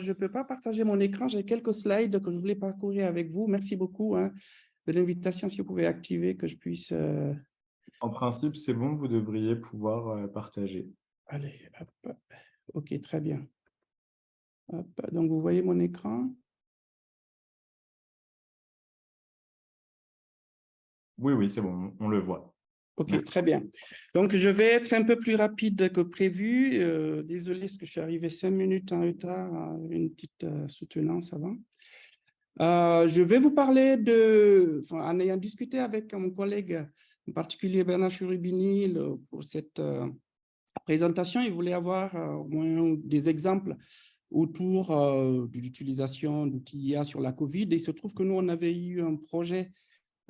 je ne peux pas partager mon écran. J'ai quelques slides que je voulais parcourir avec vous. Merci beaucoup de l'invitation, si vous pouvez activer, que je puisse… En principe, c'est bon, vous devriez pouvoir partager. Allez, hop. OK, très bien. Hop. Donc, vous voyez mon écran? Oui, c'est bon, on le voit. OK, très bien. Donc, je vais être un peu plus rapide que prévu. Désolé, parce que je suis arrivé 5 minutes en retard. Une petite soutenance avant. Je vais vous parler en ayant discuté avec mon collègue, en particulier Bernard Cherubini, pour cette présentation, il voulait avoir au moins des exemples autour de l'utilisation d'outils IA sur la COVID. Et il se trouve que nous, on avait eu un projet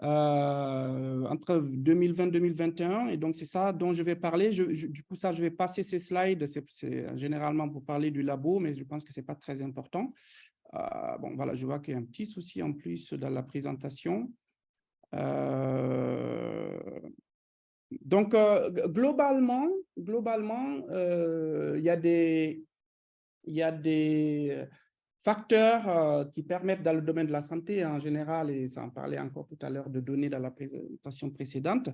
entre 2020 et 2021. Et donc, c'est ça dont je vais parler. Du coup, je vais passer ces slides. C'est généralement pour parler du labo, mais je pense que ce n'est pas très important. Bon, voilà, je vois qu'il y a un petit souci en plus dans la présentation. Donc, globalement, il y a des facteurs qui permettent dans le domaine de la santé en général, et ça en parlait encore tout à l'heure de données dans la présentation précédente.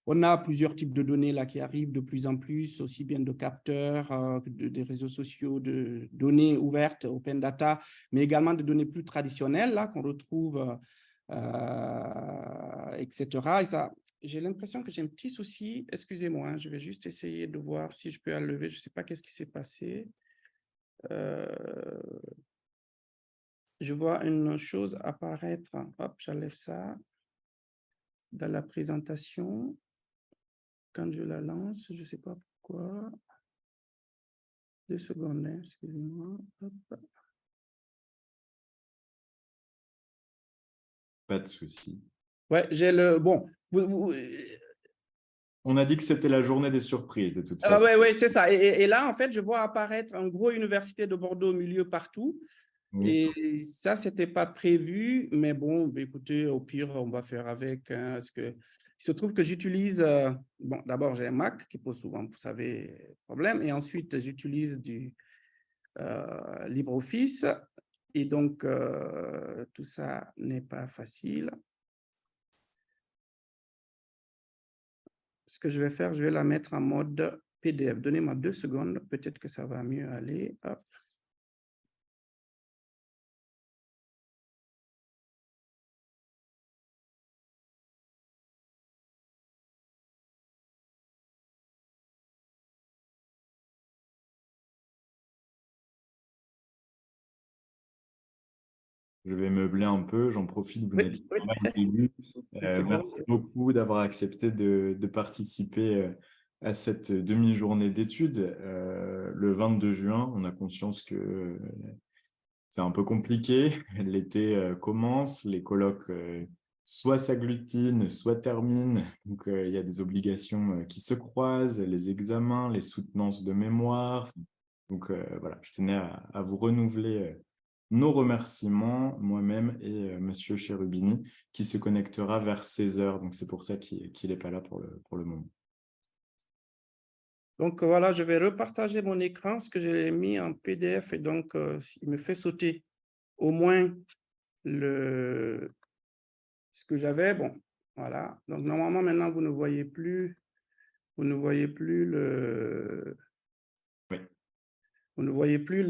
On a plusieurs types de données là qui arrivent de plus en plus, aussi bien de capteurs, des réseaux sociaux, de données ouvertes, open data, mais également de données plus traditionnelles là qu'on retrouve, etc. Et ça, j'ai l'impression que j'ai un petit souci. Excusez-moi, je vais juste essayer de voir si je peux enlever. Je ne sais pas qu'est-ce qui s'est passé. Je vois une chose apparaître. Hop, j'enlève ça dans la présentation. Quand je la lance, je ne sais pas pourquoi. 2 secondes, excusez-moi. Pas de souci. Ouais, j'ai le… Bon. On a dit que c'était la journée des surprises, de toute façon. Oui, c'est ça. Et là, en fait, je vois apparaître un gros université de Bordeaux au milieu partout. Oui. Et ça, ce n'était pas prévu, mais bon, écoutez, au pire, on va faire avec. Parce que, il se trouve que j'utilise, bon, d'abord, j'ai un Mac qui pose souvent, vous savez, problème, et ensuite, j'utilise du LibreOffice, et donc, tout ça n'est pas facile. Ce que je vais faire, je vais la mettre en mode PDF. Donnez-moi 2 secondes, peut-être que ça va mieux aller. Hop. Je vais meubler un peu, j'en profite, vous Oui, n'étiez oui. pas au début. Une seconde. Merci beaucoup d'avoir accepté de participer à cette demi-journée d'études. Le 22 juin, on a conscience que c'est un peu compliqué. L'été commence, les colloques soit s'agglutinent, soit terminent. Donc, il y a des obligations qui se croisent, les examens, les soutenances de mémoire. Donc, voilà, je tenais à vous renouveler nos remerciements, moi-même et Monsieur Cherubini, qui se connectera vers 16 heures. Donc, c'est pour ça qu'il n'est pas là pour le moment. Donc, voilà, je vais repartager mon écran, ce que j'ai mis en PDF, et donc, il me fait sauter au moins ce que j'avais. Bon, voilà. Donc, normalement, maintenant, vous ne voyez plus Oui. Vous ne voyez plus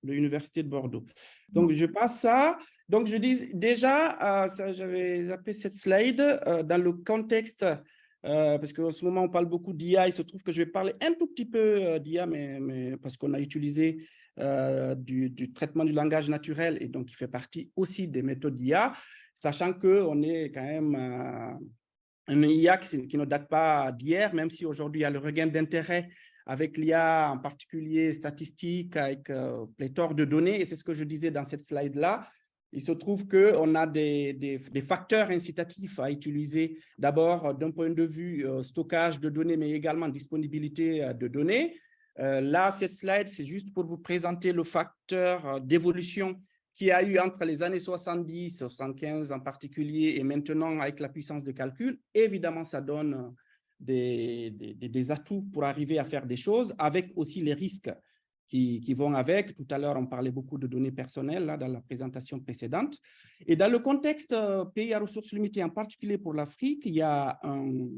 l'Université de Bordeaux. Donc, je passe ça. Donc, je dis déjà, j'avais zappé cette slide dans le contexte, parce qu'en ce moment, on parle beaucoup d'IA. Il se trouve que je vais parler un tout petit peu d'IA, mais parce qu'on a utilisé du traitement du langage naturel, et donc il fait partie aussi des méthodes d'IA, sachant qu'on est quand même un IA qui ne date pas d'hier, même si aujourd'hui il y a le regain d'intérêt avec l'IA, en particulier statistique, avec pléthore de données. Et c'est ce que je disais dans cette slide-là. Il se trouve qu'on a des facteurs incitatifs à utiliser d'abord d'un point de vue stockage de données, mais également disponibilité de données. Là, cette slide, c'est juste pour vous présenter le facteur d'évolution qu'il y a eu entre les années 70, 75 en particulier, et maintenant avec la puissance de calcul. Évidemment, ça donne des atouts pour arriver à faire des choses, avec aussi les risques qui vont avec. Tout à l'heure, on parlait beaucoup de données personnelles là, dans la présentation précédente. Et dans le contexte pays à ressources limitées, en particulier pour l'Afrique, il y a un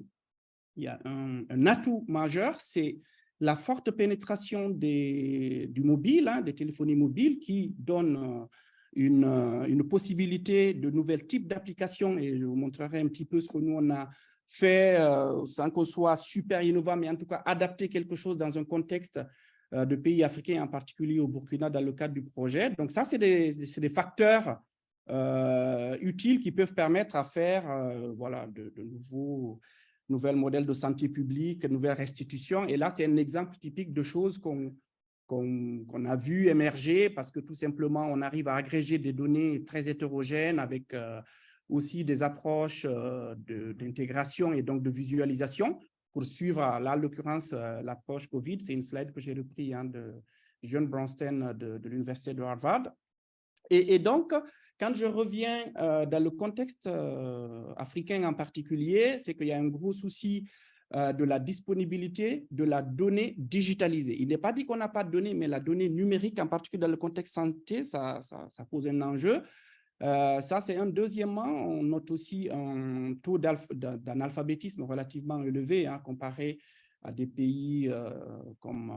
atout majeur, c'est la forte pénétration du mobile, hein, des téléphonies mobiles, qui donne une possibilité de nouveaux types d'applications. Et je vous montrerai un petit peu ce que nous, on a fait sans qu'on soit super innovant, mais en tout cas adapter quelque chose dans un contexte de pays africains, en particulier au Burkina, dans le cadre du projet. Donc ça, c'est des facteurs utiles qui peuvent permettre à faire voilà, de nouveaux modèles de santé publique, nouvelles restitutions. Et là, c'est un exemple typique de choses qu'on a vu émerger parce que tout simplement, on arrive à agréger des données très hétérogènes avec aussi des approches d'intégration et donc de visualisation pour suivre, là, en l'occurrence, l'approche COVID. C'est une slide que j'ai reprise hein, de John Bronston de l'Université de Harvard. Et donc, quand je reviens dans le contexte africain en particulier, c'est qu'il y a un gros souci de la disponibilité de la donnée digitalisée. Il n'est pas dit qu'on n'a pas de données, mais la donnée numérique, en particulier dans le contexte santé, ça pose un enjeu. Ça, c'est un. Deuxièmement, on note aussi un taux d'analphabétisme relativement élevé hein, comparé à des pays comme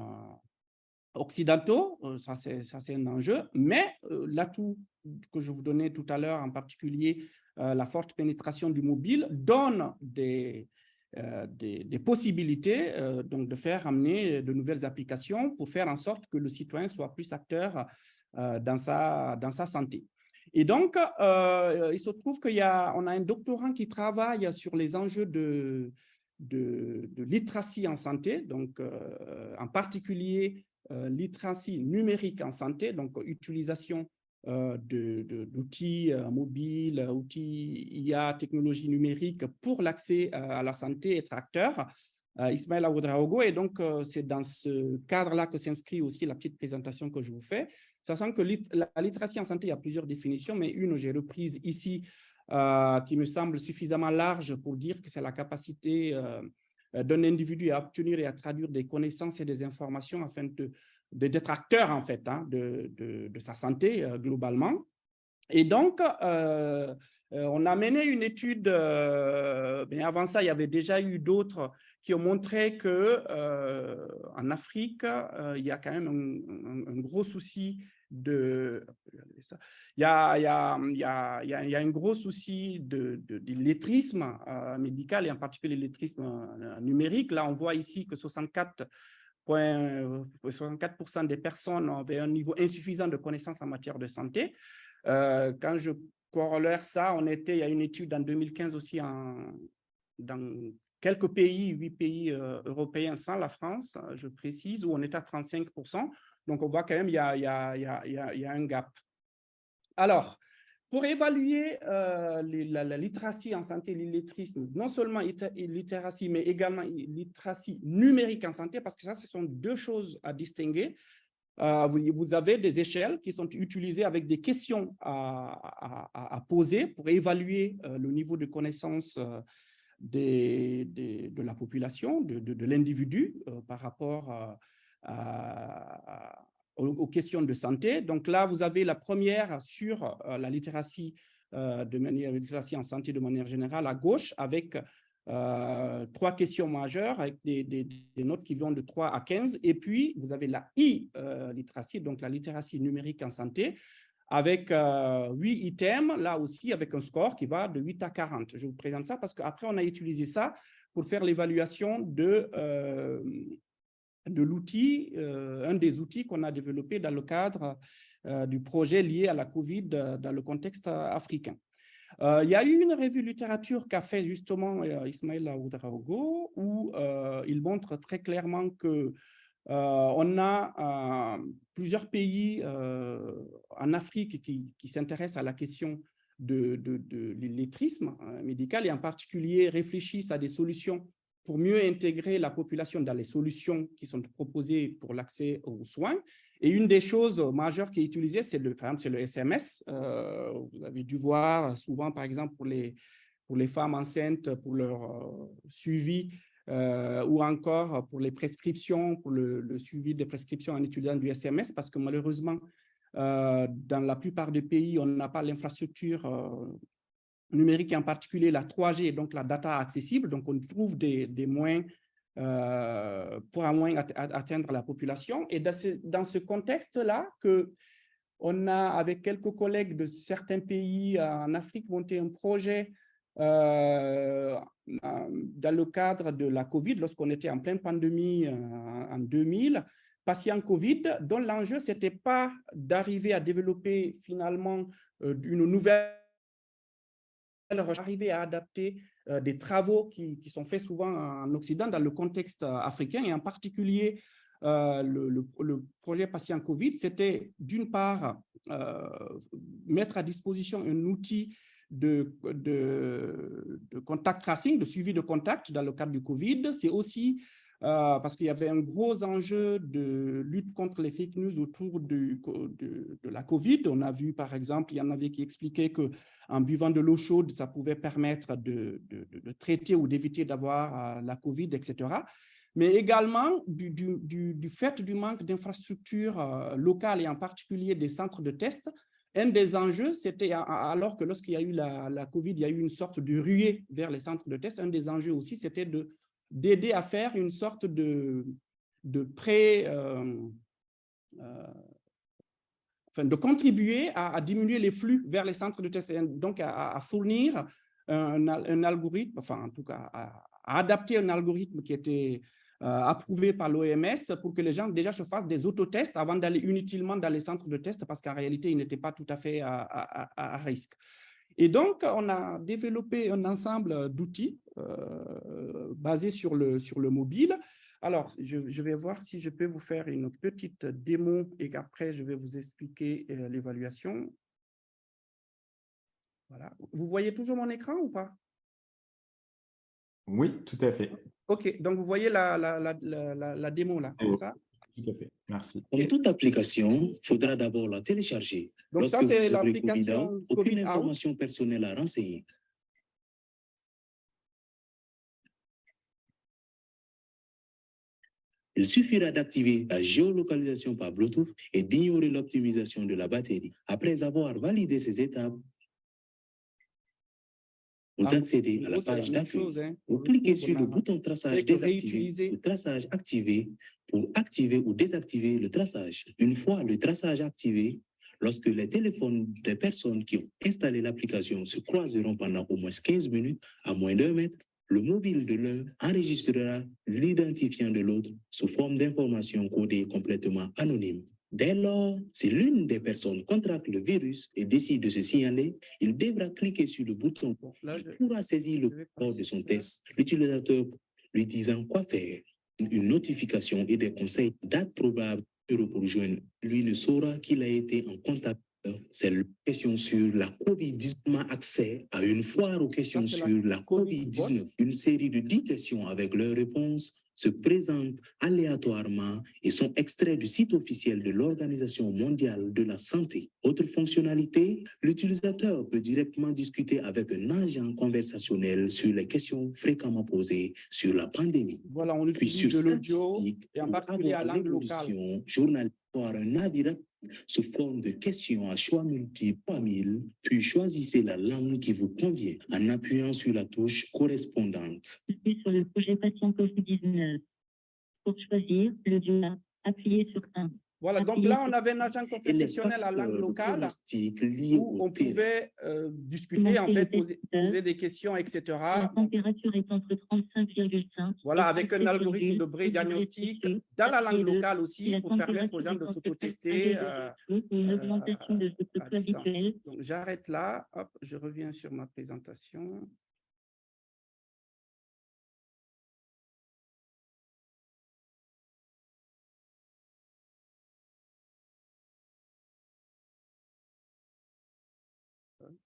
occidentaux, ça c'est un enjeu, mais l'atout que je vous donnais tout à l'heure, en particulier la forte pénétration du mobile, donne des possibilités donc de faire amener de nouvelles applications pour faire en sorte que le citoyen soit plus acteur dans sa santé. Et donc, il se trouve qu'on a un doctorant qui travaille sur les enjeux de littératie en santé, donc en particulier littératie numérique en santé, donc utilisation d'outils mobiles, outils IA, technologies numériques pour l'accès à la santé, être acteur. Ismaël Ouedraogo, et donc c'est dans ce cadre-là que s'inscrit aussi la petite présentation que je vous fais, sachant que la littératie en santé, il y a plusieurs définitions, mais une j'ai reprise ici qui me semble suffisamment large pour dire que c'est la capacité d'un individu à obtenir et à traduire des connaissances et des informations afin d'être acteur en fait hein, de sa santé globalement. Et donc, on a mené une étude, mais avant ça, il y avait déjà eu d'autres qui ont montré qu'en Afrique, il y a quand même un gros souci il y a un gros souci de l'illettrisme médical et en particulier l'illettrisme numérique. Là, on voit ici que 64% des personnes avaient un niveau insuffisant de connaissances en matière de santé. Quand je corollaire ça, il y a une étude en 2015 aussi dans quelques pays, 8 pays européens sans la France, je précise, où on est à 35%. Donc, on voit quand même qu'il y a un gap. Alors, pour évaluer la littératie en santé, l'illettrisme, non seulement littératie, mais également littératie numérique en santé, parce que ça, ce sont deux choses à distinguer. Vous avez des échelles qui sont utilisées avec des questions à poser pour évaluer le niveau de connaissance de la population, de l'individu par rapport aux questions de santé. Donc là, vous avez la première sur la littératie, littératie en santé de manière générale à gauche, avec 3 questions majeures avec des notes qui vont de 3 à 15. Et puis, vous avez la littératie, donc la littératie numérique en santé, avec 8 items, là aussi avec un score qui va de 8 à 40. Je vous présente ça parce qu'après, on a utilisé ça pour faire l'évaluation de l'outil, un des outils qu'on a développé dans le cadre du projet lié à la COVID dans le contexte africain. Il y a eu une revue littérature qu'a fait justement Ismaël Ouedraogo où il montre très clairement que on a plusieurs pays en Afrique qui s'intéressent à la question de l'illettrisme médical et en particulier réfléchissent à des solutions pour mieux intégrer la population dans les solutions qui sont proposées pour l'accès aux soins. Et une des choses majeures qui est utilisée, par exemple, c'est le SMS. Vous avez dû voir souvent, par exemple, pour les femmes enceintes, pour leur suivi ou encore pour les prescriptions, pour le suivi des prescriptions en utilisant du SMS, parce que malheureusement, dans la plupart des pays, on n'a pas l'infrastructure numérique, et en particulier la 3G, donc la data accessible. Donc, on trouve des moyens pour un moyen atteindre la population. Et dans ce contexte-là, on a, avec quelques collègues de certains pays en Afrique, monté un projet dans le cadre de la COVID, lorsqu'on était en pleine pandémie en 2000, patient COVID, dont l'enjeu, ce n'était pas d'arriver à développer finalement une nouvelle arriver à adapter des travaux qui sont faits souvent en Occident dans le contexte africain, et en particulier le projet patient COVID, c'était d'une part mettre à disposition un outil de contact tracing, de suivi de contact dans le cadre du COVID. C'est aussi parce qu'il y avait un gros enjeu de lutte contre les fake news autour de la COVID. On a vu, par exemple, il y en avait qui expliquaient qu'en buvant de l'eau chaude, ça pouvait permettre de traiter ou d'éviter d'avoir la COVID, etc. Mais également du fait du manque d'infrastructures locales et en particulier des centres de tests. Un des enjeux, c'était, alors que lorsqu'il y a eu la COVID, il y a eu une sorte de ruée vers les centres de tests, un des enjeux aussi, c'était d'aider à faire une sorte de contribuer à diminuer les flux vers les centres de tests, donc à fournir un algorithme, enfin en tout cas à adapter un algorithme qui était approuvé par l'OMS pour que les gens déjà se fassent des autotests avant d'aller inutilement dans les centres de tests, parce qu'en réalité, ils n'étaient pas tout à fait à risque. Et donc, on a développé un ensemble d'outils basés sur le mobile. Alors, je vais voir si je peux vous faire une petite démo et qu'après, je vais vous expliquer l'évaluation. Voilà. Vous voyez toujours mon écran ou pas? Oui, tout à fait. OK, donc vous voyez la démo là, c'est ça? Tout à fait, merci. Comme toute application, il faudra d'abord la télécharger. Donc ça, c'est l'application aucune information personnelle à renseigner. Il suffira d'activer la géolocalisation par Bluetooth et d'ignorer l'optimisation de la batterie. Après avoir validé ces étapes, vous accédez à la page d'accueil. Vous cliquez sur le bouton traçage désactivé ou traçage activé pour activer ou désactiver le traçage. Une fois le traçage activé, lorsque les téléphones des personnes qui ont installé l'application se croiseront pendant au moins 15 minutes à moins d'1 mètre, le mobile de l'un enregistrera l'identifiant de l'autre sous forme d'informations codées complètement anonymes. Dès lors, si l'une des personnes contracte le virus et décide de se signaler, il devra cliquer sur le bouton. Il pourra saisir le code de son test, l'utilisateur lui disant quoi faire. Une notification et des conseils, date probable pour rejoindre. Lui ne saura qu'il a été en contact. C'est la question sur la COVID-19, accès à une foire aux questions sur la COVID-19. Une série de 10 questions avec leurs réponses se présentent aléatoirement et sont extraits du site officiel de l'Organisation mondiale de la santé. Autre fonctionnalité, l'utilisateur peut directement discuter avec un agent conversationnel sur les questions fréquemment posées sur la pandémie. Voilà, on utilise de l'audio et en particulier à langue locale. Journal pour un avis sous forme de questions à choix multiples 3000, puis choisissez la langue qui vous convient en appuyant sur la touche correspondante. Sur le projet patient COVID-19. Pour choisir l'audio, appuyez sur 1. Voilà, donc là, on avait un agent conversationnel à langue locale où on pouvait discuter, en fait, poser des questions, etc. La température est entre 35,5. Voilà, avec un algorithme de pré-diagnostic dans la langue locale aussi pour permettre aux gens de s'autotester une augmentation de votre taux habituel. Donc, j'arrête là. Hop, je reviens sur ma présentation.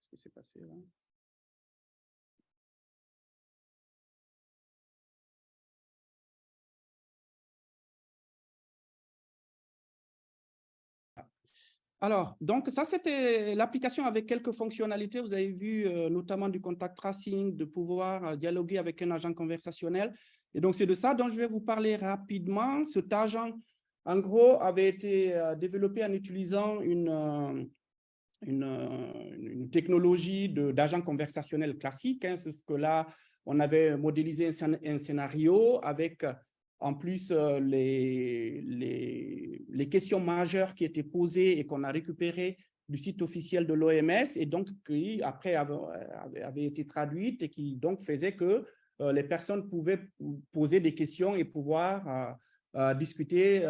Qu'est-ce qui s'est passé là? Alors, donc ça, c'était l'application avec quelques fonctionnalités. Vous avez vu notamment du contact tracing, de pouvoir dialoguer avec un agent conversationnel. Et donc, c'est de ça dont je vais vous parler rapidement. Cet agent, en gros, avait été développé en utilisant une technologie d'agent conversationnel classique. Hein, ce que là, on avait modélisé un scénario avec, en plus, les questions majeures qui étaient posées et qu'on a récupérées du site officiel de l'OMS et donc qui, après, avaient été traduites et qui donc faisaient que les personnes pouvaient poser des questions et pouvoir discuter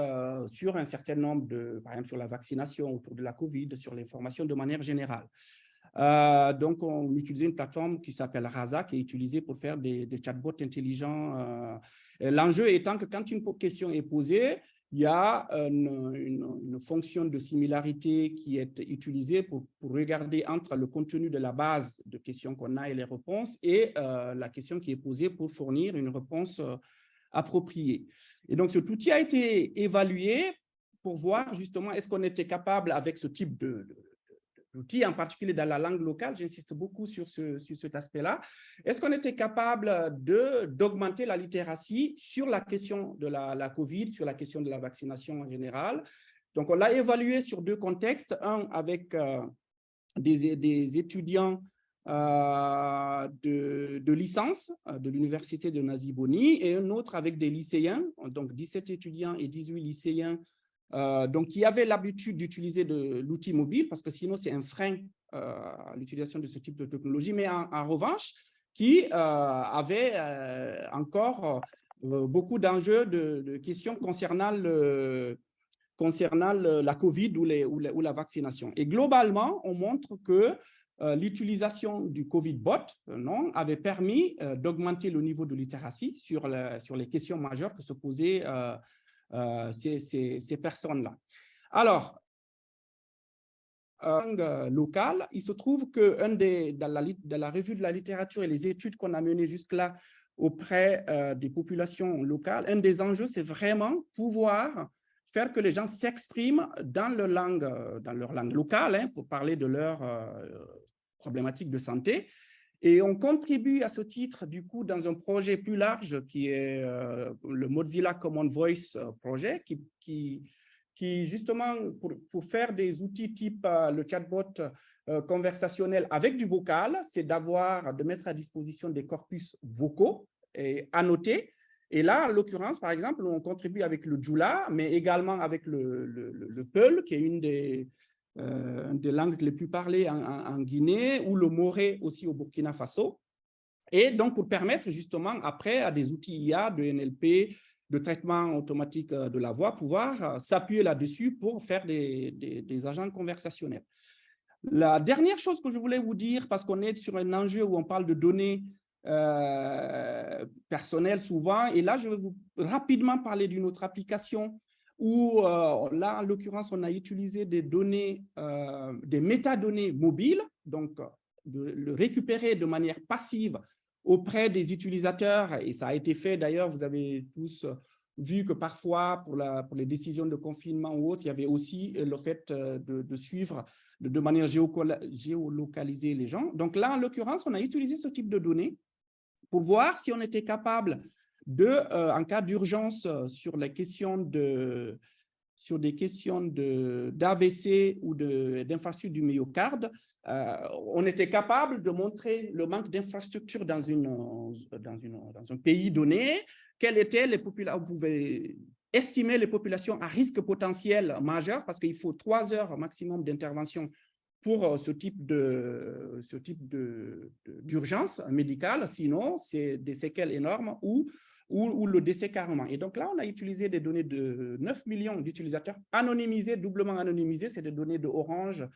sur un certain nombre par exemple, sur la vaccination autour de la COVID, sur l'information de manière générale. Donc, on utilisait une plateforme qui s'appelle Rasa, qui est utilisée pour faire des chatbots intelligents. L'enjeu étant que quand une question est posée, il y a une fonction de similarité qui est utilisée pour regarder entre le contenu de la base de questions qu'on a et les réponses et la question qui est posée pour fournir une réponse appropriée. Et donc, cet outil a été évalué pour voir justement est-ce qu'on était capable avec ce type d'outils, en particulier dans la langue locale, j'insiste beaucoup sur cet aspect-là, est-ce qu'on était capable d'augmenter la littératie sur la question de la COVID, sur la question de la vaccination en général. Donc, on l'a évalué sur deux contextes, un avec des étudiants de licence de l'université de Naziboni et un autre avec des lycéens, donc 17 étudiants et 18 lycéens donc, qui avaient l'habitude d'utiliser l'outil mobile, parce que sinon, c'est un frein à l'utilisation de ce type de technologie, mais en revanche, qui avaient encore beaucoup d'enjeux de questions concernant la COVID ou la vaccination. Et globalement, on montre que l'utilisation du COVID-bot avait permis d'augmenter le niveau de littératie sur les questions majeures que se posaient ces personnes-là. Alors, en langue locale, il se trouve que dans la revue de la littérature et les études qu'on a menées jusque-là auprès des populations locales, un des enjeux, c'est vraiment pouvoir faire que les gens s'expriment dans leur langue locale, hein, pour parler de leurs problématiques de santé. Et on contribue à ce titre, du coup, dans un projet plus large qui est le Mozilla Common Voice projet, qui justement, pour faire des outils type le chatbot conversationnel avec du vocal, c'est de mettre à disposition des corpus vocaux et annotés. Et là, en l'occurrence, par exemple, on contribue avec le Djoula, mais également avec le Peul, qui est une des langues les plus parlées en Guinée, ou le Moré aussi au Burkina Faso. Et donc, pour permettre justement, après, à des outils IA, de NLP, de traitement automatique de la voix, pouvoir s'appuyer là-dessus pour faire des agents conversationnels. La dernière chose que je voulais vous dire, parce qu'on est sur un enjeu où on parle de données personnelles souvent, et là, je vais vous rapidement parler d'une autre application où, là, en l'occurrence, on a utilisé des données, des métadonnées mobiles, donc de le récupérer de manière passive auprès des utilisateurs, et ça a été fait d'ailleurs, vous avez tous vu que parfois, pour les décisions de confinement ou autre, il y avait aussi le fait de suivre de manière géolocalisée les gens. Donc là, en l'occurrence, on a utilisé ce type de données pour voir si on était capable en cas d'urgence sur des questions d'AVC ou d'infarctus du myocarde, on était capable de montrer le manque d'infrastructures dans un pays donné, quelles étaient les populations, on pouvait estimer les populations à risque potentiel majeur, parce qu'il faut 3 heures maximum d'intervention pour ce type d'urgence médicale, sinon c'est des séquelles énormes ou le décès carrément. Et donc là, on a utilisé des données de 9 millions d'utilisateurs anonymisés, doublement anonymisés, c'est des données de Orange,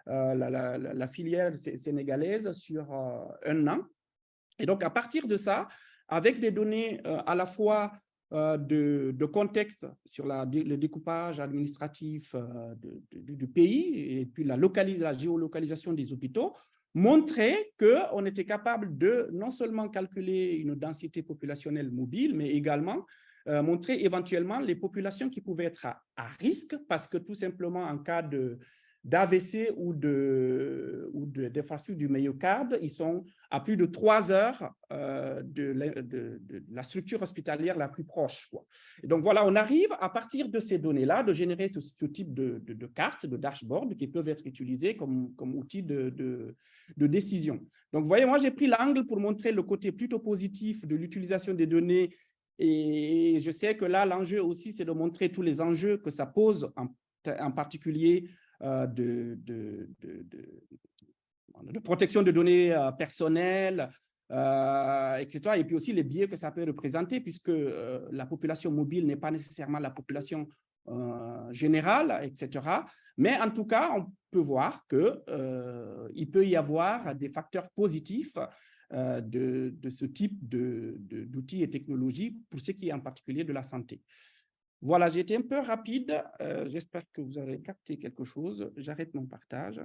la filière sénégalaise, sur un an. Et donc, à partir de ça, avec des données à la fois de contexte sur le découpage administratif du pays et puis la géolocalisation des hôpitaux, montrer qu'on était capable de non seulement calculer une densité populationnelle mobile, mais également montrer éventuellement les populations qui pouvaient être à risque, parce que tout simplement en cas d'AVC ou d'infarctus du myocarde, ils sont à plus de 3 heures de la structure hospitalière la plus proche, quoi. Et donc, voilà, on arrive à partir de ces données-là de générer ce type de cartes, de dashboard qui peuvent être utilisées comme outil de décision. Donc, vous voyez, moi, j'ai pris l'angle pour montrer le côté plutôt positif de l'utilisation des données. Et je sais que là, l'enjeu aussi, c'est de montrer tous les enjeux que ça pose, en particulier de protection de données personnelles, etc. Et puis aussi les biais que ça peut représenter, puisque la population mobile n'est pas nécessairement la population générale, etc. Mais en tout cas, on peut voir qu'il peut y avoir des facteurs positifs de ce type d'outils et technologies, pour ce qui est en particulier de la santé. Voilà, j'ai été un peu rapide. J'espère que vous avez capté quelque chose. J'arrête mon partage.